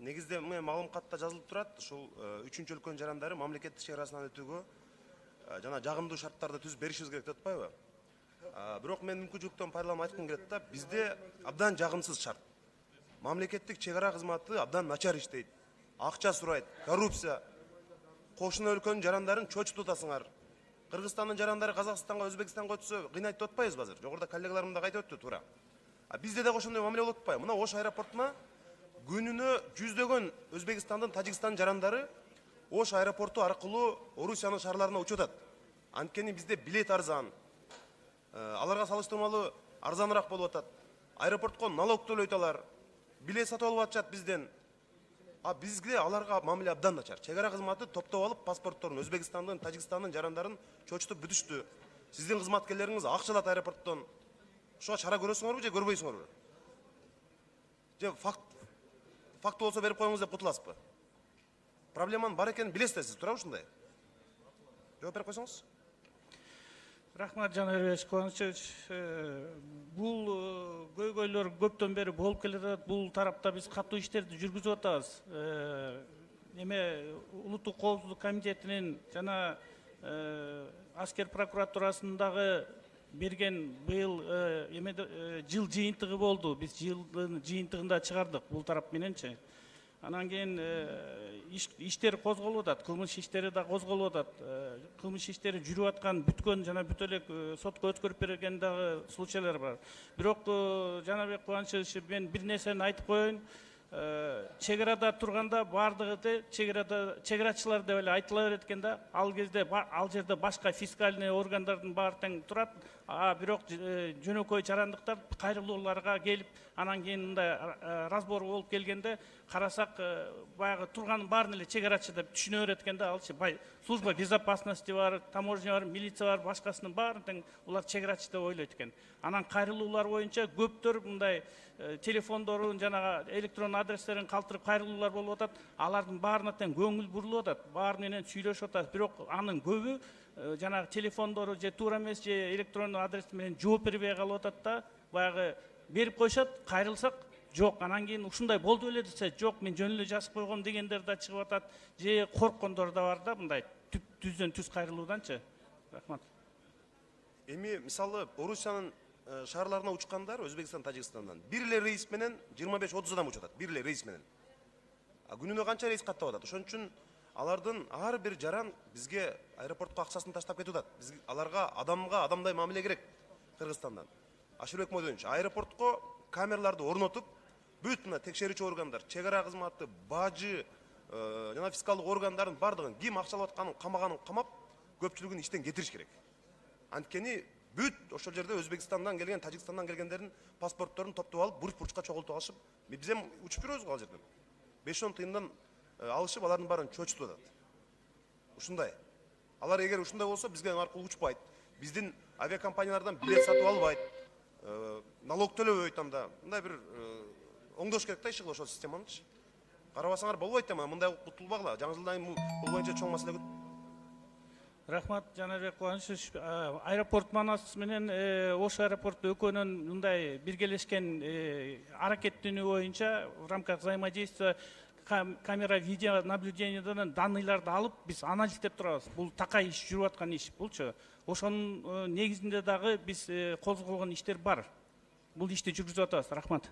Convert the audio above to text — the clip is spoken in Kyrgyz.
негизде маалым катта жазылып турат. Ушул үчүнчү өлкөнүн жарандары мамлекеттик чек арасынан өтүүгө жана жагымдуу шарттарды түзүп беришибиз керек деп атпайбы? Бирок мен мүмкүнчүлүктөн пайдаланып айткым келет да, бизде абдан жагымсыз шарт. Мамлекеттик чек ара кызматы абдан начар иштейт. Акча сурайт, коррупция. Кошуна өлкөнүн жарандарын чочутуп атасыңар. Кыргызстандын жарандары Казакстанга, Өзбекстанга өтсө кыйнайт деп атпайбызбы азыр? Жогоруда коллегаларым да кайтып өттү туура. Бизде дагы ошондой мамиле болуп атпайбы? Мына Ош аэропортуна күнүнө жүздөгөн Өзбекстандын, Тажикстандын жарандары Ош аэропорту аркылуу Орусиянын шаарларына учуп атат. Анткени бизде билет арзан. Аларга салыштырмалуу арзаныраак болуп атат. Аэропортко налог төлөйт алар. Билет сатып алып атышат бизден. Бизге аларга мамиле абдан начар. Чек ара кызматы топтоп алып паспортторун Өзбекстандын, Тажикстандын жарандарын чочутуп бүтүштү. Сиздин кызматкерлериңиз акча алат аэропорттон. Ошого чара көрөсүңөрбү же көрбөйсүңөрбү? Же факт болсо берип коюңуз деп кутуласызбы? Проблеманын бар экенин билесиз сиз, туурабы ушундай? Жооп берип койсоңуз. Рахмат, Жанарбек Кубанычевич. Бул көйгөйлөр көптөн бери болуп келе жатат. Бул тарапта биз катуу иштерди жүргүзүп атабыз. Улуттук коопсуздук комитетинин жана аскер прокуратурасындагы берген быйыл жыл жыйынтыгы болду. Биз жылдын жыйынтыгында чыгардык бул тарап мененчи. Анан кийин иштер козголуп атат, кылмыш иштери да козголуп атат. Кылмыш иштери жүрүп аткан, бүткөн жана бүтө элек сотко өткөрүп берген дагы случайлар бар. Бирок Жанарбек Кубанычевич, мен бир нерсени айтып коеюн. Чек арада турганда бардыгы чек арачылар деп эле айтыла берет экен да. Ал кезде ал жерде башка фискальный органдардын баары тең турат. Бирок жөнөкөй жарандыктар кайрылууларга келип, анан кийин мындай разбор болуп келгенде карасак, баягы турганын баарын эле чек арачы деп түшүнө берет экен да. Алчы служба безопасности бар, таможня бар, милиция бар, башкасынын баарын тең улар чек арачы деп ойлойт экен. Анан кайрылуулар боюнча көптөр мындай телефондорун жана электрон адрестерин калтырып кайрылуулар болуп атат. Алардын баарына тең көңүл бурулуп атат, баары менен сүйлөшүп атат. Бирок анын көбү жана телефондору же туура эмес же электрон адрес менен жооп бербей калып атат да. Баягы берип коюшат, кайрылсак жок, анан кийин ушундай болду эле десе жок, мен жөн эле жазып койгом дегендер да чыгып атат. Же корккондор да бар да, мындай түздөн түз кайрылууданчы. Рахмат. Эми мисалы Орусиянын шаарларына учкандар Өзбекстан, Тажикстандан бир эле рейс менен 25-30 адам учат. Бир эле рейс менен. Күнүнө канча рейс каттап атат? Ошон үчүн алардын ар бир жаран бизге аэропортко акчасын таштап кетип атат. Биз аларга адамдай мамиле керек Кыргызстандан. Ашырбек Мойдонович, аэропортко камераларды орнотуп, бүт мына текшерүүчү органдар, чек ара кызматы, бажы, жана фискалдык органдардын бардыгын ким акча алып атканын камаганын камап, көпчүлүгүн иштен кетириш керек. Анткени бүт ошол жерде Өзбекстандан келген, Тажикстандан келгендердин паспортторун топтоп алып, бурч-бурчка чогултуп алышып, биз эми учуп жүрөбүз го ал жерден. 5-10 тыйындан алышып, алардын баарын чочутуп атат. Ушундай. Алар эгер ушундай болсо, бизге аркылуу учпайт. Биздин авиакомпаниялардан билет сатып албайт. Налог төлөбөйт анда. Мындай бир оңдош керек да иши ошол системанычы. Карабасаңар болбойт эми, мындай кутулбагыла. Жаңы жылдан бул боюнча чоң маселе күт. Рахмат, Жанарбек Кубанычевич. Аэропорт Манас менен Ош аэропорту экөөнүн мындай биргелешкен аракеттенүү боюнча в рамках взаимодействия камера видео наблюдениядан данныйларды алып, биз анализдеп турабыз. Бул такай иш жүрүп аткан иш булчу. Ошонун негизинде дагы биз козголгон иштер бар. Бул ишти жүргүзүп атабыз. Рахмат.